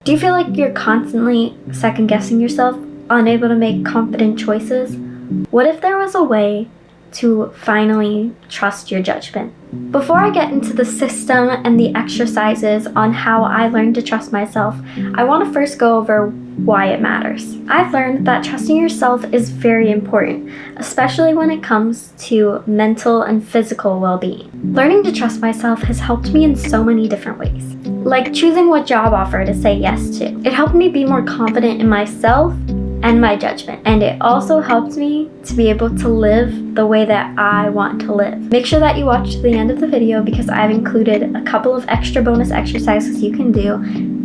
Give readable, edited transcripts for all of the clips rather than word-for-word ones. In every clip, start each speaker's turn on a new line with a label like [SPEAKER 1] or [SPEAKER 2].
[SPEAKER 1] Do you feel like you're constantly second-guessing yourself, unable to make confident choices? What if there was a way to finally trust your judgment? Before I get into the system and the exercises on how I learned to trust myself, I want to first go over why it matters. I've learned that trusting yourself is very important, especially when it comes to mental and physical well-being. Learning to trust myself has helped me in so many different ways, like choosing what job offer to say yes to. It helped me be more confident in myself and my judgment, and it also helped me to be able to live the way that I want to live. Make sure that you watch to the end of the video because I've included a couple of extra bonus exercises you can do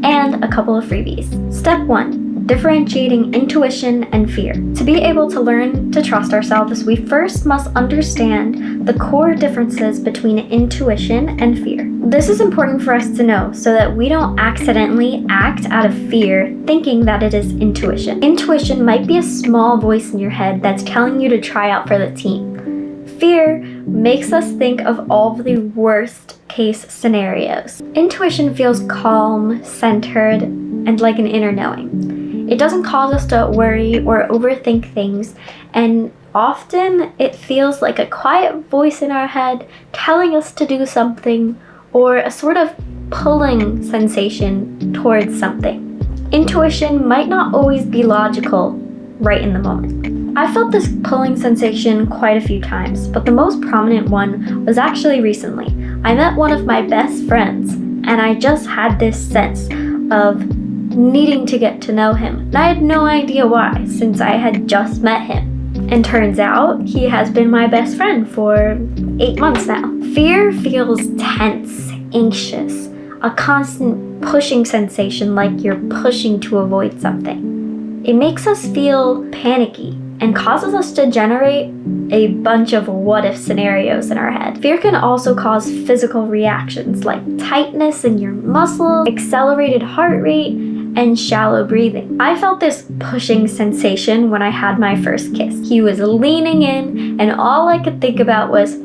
[SPEAKER 1] and a couple of freebies. Step 1. Differentiating intuition and fear. To be able to learn to trust ourselves, we first must understand the core differences between intuition and fear. This is important for us to know so that we don't accidentally act out of fear thinking that it is intuition. Intuition might be a small voice in your head that's telling you to try out for the team. Fear makes us think of all of the worst case scenarios. Intuition feels calm, centered, and like an inner knowing. It doesn't cause us to worry or overthink things, and often it feels like a quiet voice in our head telling us to do something, or a sort of pulling sensation towards something. Intuition might not always be logical right in the moment. I felt this pulling sensation quite a few times, but the most prominent one was actually recently. I met one of my best friends, and I just had this sense of needing to get to know him. And I had no idea why, since I had just met him. And turns out he has been my best friend for 8 months now. Fear feels tense, anxious, a constant pushing sensation like you're pushing to avoid something. It makes us feel panicky and causes us to generate a bunch of what-if scenarios in our head. Fear can also cause physical reactions like tightness in your muscles, accelerated heart rate, and shallow breathing. I felt this pushing sensation when I had my first kiss. He was leaning in, and all I could think about was,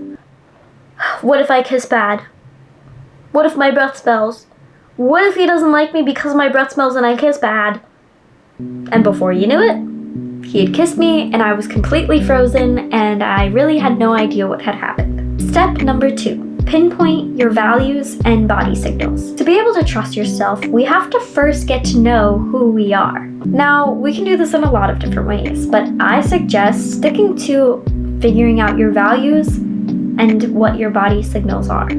[SPEAKER 1] what if I kiss bad? What if my breath smells? What if he doesn't like me because my breath smells and I kiss bad? And before you knew it, he had kissed me and I was completely frozen and I really had no idea what had happened. Step number 2. Pinpoint your values and body signals. To be able to trust yourself, we have to first get to know who we are. Now, we can do this in a lot of different ways, but I suggest sticking to figuring out your values and what your body signals are.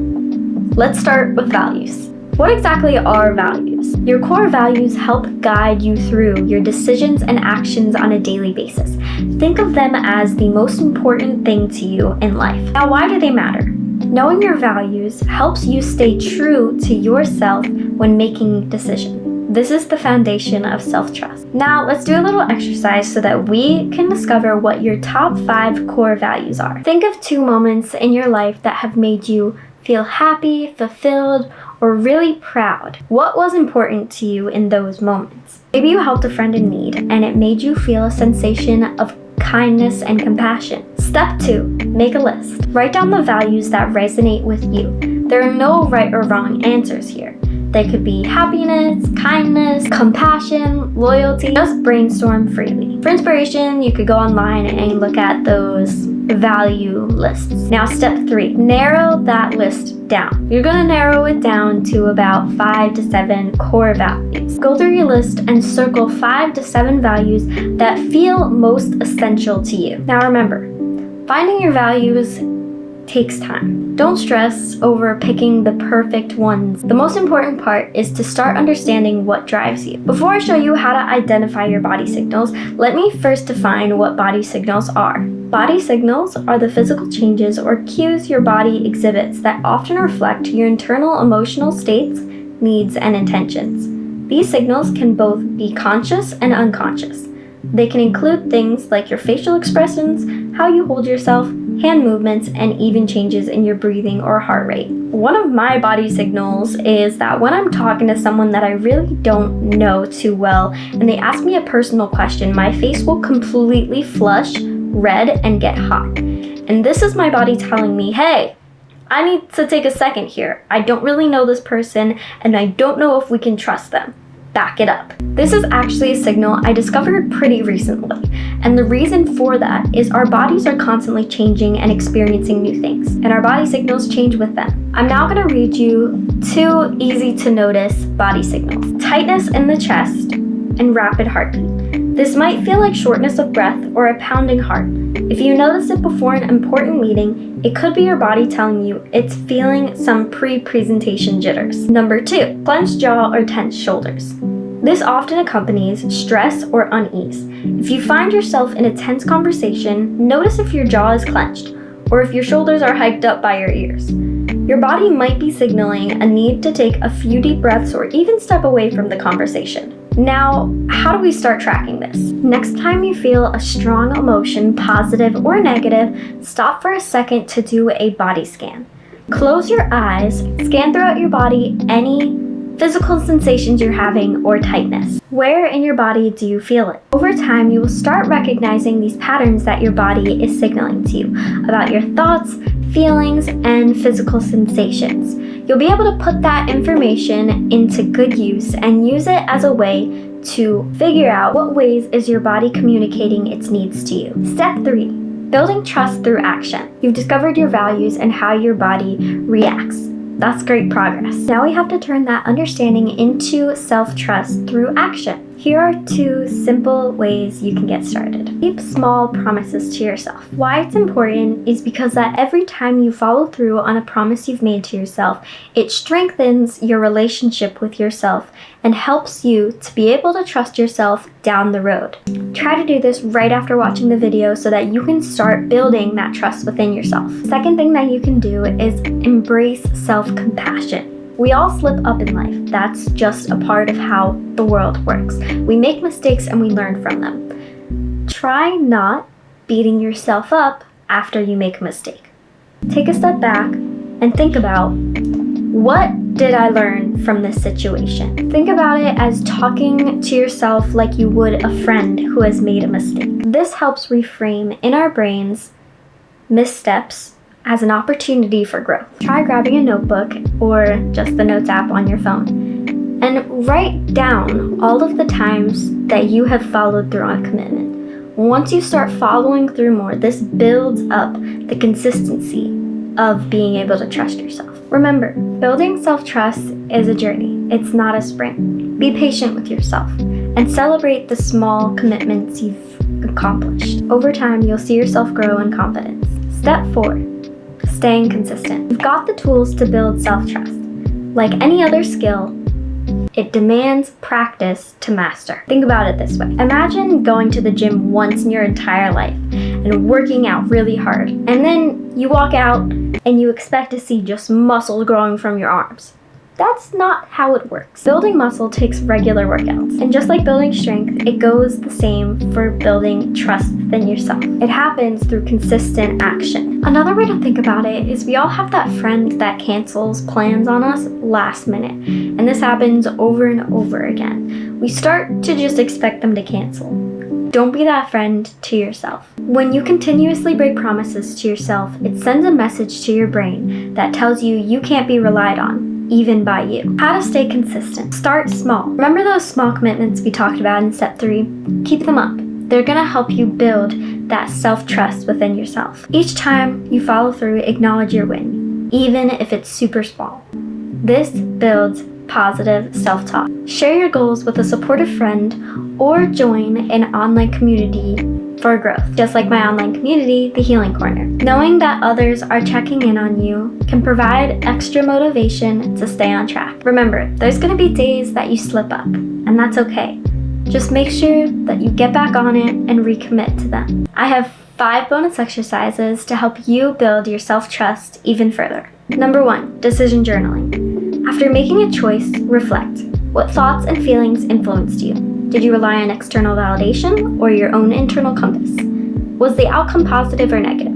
[SPEAKER 1] Let's start with values. What exactly are values? Your core values help guide you through your decisions and actions on a daily basis. Think of them as the most important thing to you in life. Now, why do they matter? Knowing your values helps you stay true to yourself when making decisions. This is the foundation of self-trust. Now, let's do a little exercise so that we can discover what your top 5 core values are. Think of 2 moments in your life that have made you feel happy, fulfilled, or really proud. What was important to you in those moments? Maybe you helped a friend in need and it made you feel a sensation of kindness and compassion. Step 2, make a list. Write down the values that resonate with you. There are no right or wrong answers here. They could be happiness, kindness, compassion, loyalty. Just brainstorm freely. For inspiration, you could go online and look at those value lists. Now, step 3, narrow that list down. You're gonna narrow it down to about 5 to 7 core values. Go through your list and circle 5 to 7 values that feel most essential to you. Now remember, finding your values takes time. Don't stress over picking the perfect ones. The most important part is to start understanding what drives you. Before I show you how to identify your body signals, let me first define what body signals are. Body signals are the physical changes or cues your body exhibits that often reflect your internal emotional states, needs, and intentions. These signals can both be conscious and unconscious. They can include things like your facial expressions, how you hold yourself, hand movements, and even changes in your breathing or heart rate. One of my body signals is that when I'm talking to someone that I really don't know too well and they ask me a personal question, my face will completely flush, red, and get hot. And this is my body telling me, hey, I need to take a second here. I don't really know this person and I don't know if we can trust them. back it up. This is actually a signal I discovered pretty recently, and the reason for that is our bodies are constantly changing and experiencing new things, and our body signals change with them. I'm now going to read you 2 easy to notice body signals: tightness in the chest and rapid heartbeat. This might feel like shortness of breath or a pounding heart. If you notice it before an important meeting, it could be your body telling you it's feeling some pre-presentation jitters. Number 2, clenched jaw or tense shoulders. This often accompanies stress or unease. If you find yourself in a tense conversation, notice if your jaw is clenched or if your shoulders are hiked up by your ears. Your body might be signaling a need to take a few deep breaths or even step away from the conversation. Now, how do we start tracking this? Next time you feel a strong emotion, positive or negative, stop for a second to do a body scan. Close your eyes, scan throughout your body any physical sensations you're having or tightness. Where in your body do you feel it? Over time, you will start recognizing these patterns that your body is signaling to you about your thoughts, feelings, and physical sensations. You'll be able to put that information into good use and use it as a way to figure out what ways is your body communicating its needs to you. Step 3, building trust through action. You've discovered your values and how your body reacts. That's great progress. Now we have to turn that understanding into self-trust through action. Here are 2 simple ways you can get started. Keep small promises to yourself. Why it's important is because that every time you follow through on a promise you've made to yourself, it strengthens your relationship with yourself and helps you to be able to trust yourself down the road. Try to do this right after watching the video so that you can start building that trust within yourself. Second thing that you can do is embrace self-compassion. We all slip up in life. That's just a part of how the world works. We make mistakes and we learn from them. Try not beating yourself up after you make a mistake. Take a step back and think about, what did I learn from this situation? Think about it as talking to yourself like you would a friend who has made a mistake. This helps reframe in our brains missteps as an opportunity for growth. Try grabbing a notebook or just the Notes app on your phone and write down all of the times that you have followed through on a commitment. Once you start following through more, this builds up the consistency of being able to trust yourself. Remember, building self-trust is a journey. It's not a sprint. Be patient with yourself and celebrate the small commitments you've accomplished. Over time, you'll see yourself grow in confidence. Step 4. Staying consistent. You've got the tools to build self-trust. Like any other skill, it demands practice to master. Think about it this way. Imagine going to the gym once in your entire life and working out really hard, and then you walk out and you expect to see just muscle growing from your arms. That's not how it works. Building muscle takes regular workouts. And just like building strength, it goes the same for building trust within yourself. It happens through consistent action. Another way to think about it is we all have that friend that cancels plans on us last minute. And this happens over and over again. We start to just expect them to cancel. Don't be that friend to yourself. When you continuously break promises to yourself, it sends a message to your brain that tells you you can't be relied on, even by you. How to stay consistent. Start small. Remember those small commitments we talked about in step 3? Keep them up. They're gonna help you build that self-trust within yourself. Each time you follow through, acknowledge your win, even if it's super small. This builds positive self-talk. Share your goals with a supportive friend or join an online community for growth. Just like my online community, The Healing Corner. Knowing that others are checking in on you can provide extra motivation to stay on track. Remember, there's going to be days that you slip up, and that's okay. Just make sure that you get back on it and recommit to them. I have 5 bonus exercises to help you build your self-trust even further. Number 1, decision journaling. After making a choice, reflect. What thoughts and feelings influenced you? Did you rely on external validation or your own internal compass? Was the outcome positive or negative?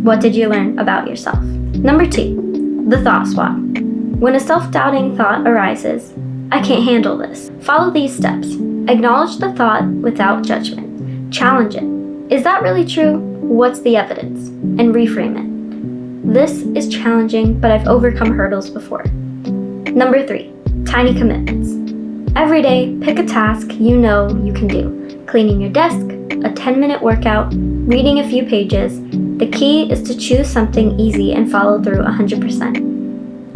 [SPEAKER 1] What did you learn about yourself? Number 2, the thought swap. When a self-doubting thought arises, I can't handle this. Follow these steps. Acknowledge the thought without judgment. Challenge it. Is that really true? What's the evidence? And reframe it. This is challenging, but I've overcome hurdles before. Number 3, tiny commitments. Every day, pick a task you know you can do. Cleaning your desk, a 10-minute workout, reading a few pages. The key is to choose something easy and follow through 100%.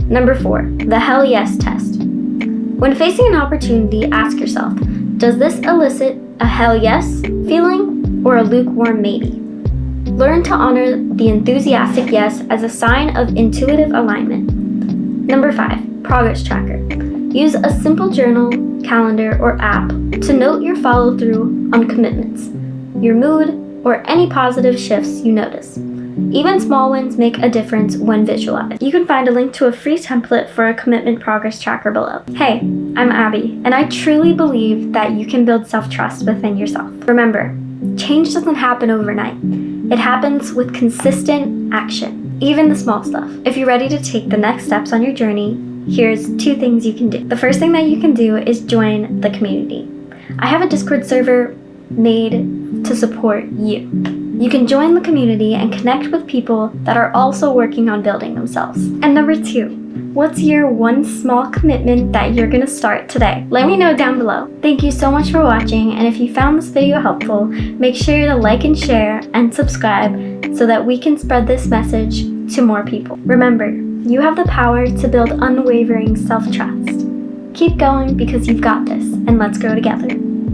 [SPEAKER 1] Number 4, the hell yes test. When facing an opportunity, ask yourself, does this elicit a hell yes feeling or a lukewarm maybe? Learn to honor the enthusiastic yes as a sign of intuitive alignment. Number 5, progress tracker. Use a simple journal, calendar, or app to note your follow-through on commitments, your mood, or any positive shifts you notice. Even small wins make a difference when visualized. You can find a link to a free template for a commitment progress tracker below. Hey, I'm Abii, and I truly believe that you can build self-trust within yourself. Remember, change doesn't happen overnight. It happens with consistent action, even the small stuff. If you're ready to take the next steps on your journey, here's 2 things you can do. The first thing that you can do is join the community. I have a Discord server made to support you. You can join the community and connect with people that are also working on building themselves. And number 2, what's your one small commitment that you're gonna start today? Let me know down below. Thank you so much for watching, and if you found this video helpful, make sure to like and share and subscribe so that we can spread this message to more people. Remember, you have the power to build unwavering self-trust. Keep going because you've got this, and let's grow together.